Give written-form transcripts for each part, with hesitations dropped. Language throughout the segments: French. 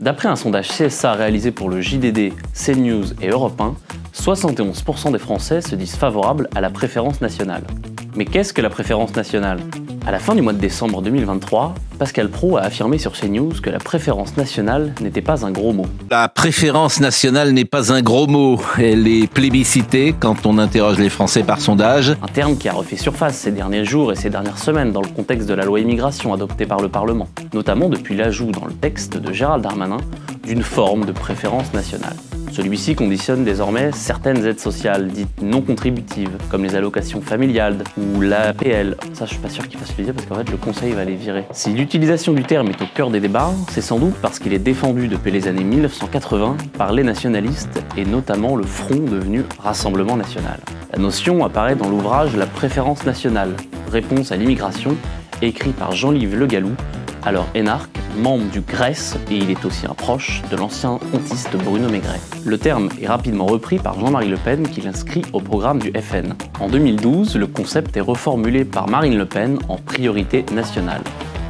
D'après un sondage CSA réalisé pour le JDD, CNews et Europe 1, 71% des Français se disent favorables à la préférence nationale. Mais qu'est-ce que la préférence nationale? À la fin du mois de décembre 2023, Pascal Praud a affirmé sur CNews que la préférence nationale n'était pas un gros mot. La préférence nationale n'est pas un gros mot. Elle est plébiscitée quand on interroge les Français par sondage. Un terme qui a refait surface ces derniers jours et ces dernières semaines dans le contexte de la loi immigration adoptée par le Parlement, notamment depuis l'ajout dans le texte de Gérald Darmanin d'une forme de préférence nationale. Celui-ci conditionne désormais certaines aides sociales dites non contributives, comme les allocations familiales ou l'APL. Ça, je suis pas sûr qu'il fasse le dire parce qu'en fait, le Conseil va les virer. Si l'utilisation du terme est au cœur des débats, c'est sans doute parce qu'il est défendu depuis les années 1980 par les nationalistes et notamment le Front devenu Rassemblement National. La notion apparaît dans l'ouvrage La préférence nationale, réponse à l'immigration, écrit par Jean-Yves Le Gallou, alors énarque, membre du GRES, et il est aussi un proche de l'ancien frontiste Bruno Maigret. Le terme est rapidement repris par Jean-Marie Le Pen qui l'inscrit au programme du FN. En 2012, le concept est reformulé par Marine Le Pen en priorité nationale.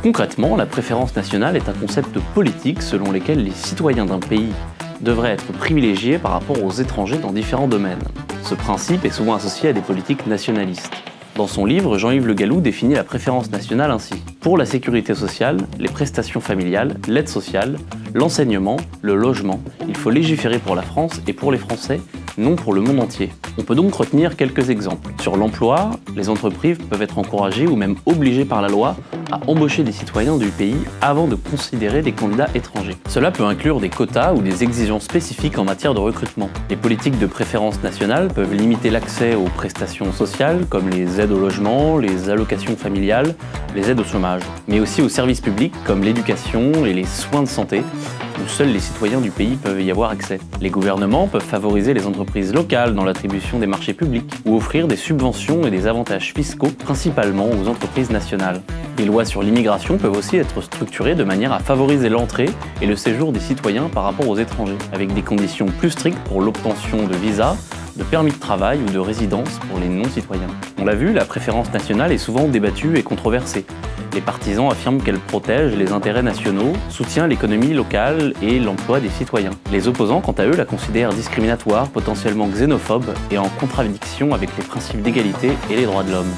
Concrètement, la préférence nationale est un concept politique selon lequel les citoyens d'un pays devraient être privilégiés par rapport aux étrangers dans différents domaines. Ce principe est souvent associé à des politiques nationalistes. Dans son livre, Jean-Yves Le Gallou définit la préférence nationale ainsi. Pour la sécurité sociale, les prestations familiales, l'aide sociale, l'enseignement, le logement, il faut légiférer pour la France et pour les Français, non pour le monde entier. On peut donc retenir quelques exemples. Sur l'emploi, les entreprises peuvent être encouragées ou même obligées par la loi à embaucher des citoyens du pays avant de considérer des candidats étrangers. Cela peut inclure des quotas ou des exigences spécifiques en matière de recrutement. Les politiques de préférence nationale peuvent limiter l'accès aux prestations sociales comme les aides au logement, les allocations familiales, les aides au chômage, mais aussi aux services publics comme l'éducation et les soins de santé, où seuls les citoyens du pays peuvent y avoir accès. Les gouvernements peuvent favoriser les entreprises locales dans l'attribution des marchés publics ou offrir des subventions et des avantages fiscaux principalement aux entreprises nationales. Les lois sur l'immigration peuvent aussi être structurées de manière à favoriser l'entrée et le séjour des citoyens par rapport aux étrangers, avec des conditions plus strictes pour l'obtention de visas, de permis de travail ou de résidence pour les non-citoyens. On l'a vu, la préférence nationale est souvent débattue et controversée. Les partisans affirment qu'elle protège les intérêts nationaux, soutient l'économie locale et l'emploi des citoyens. Les opposants, quant à eux, la considèrent discriminatoire, potentiellement xénophobe et en contradiction avec les principes d'égalité et les droits de l'homme.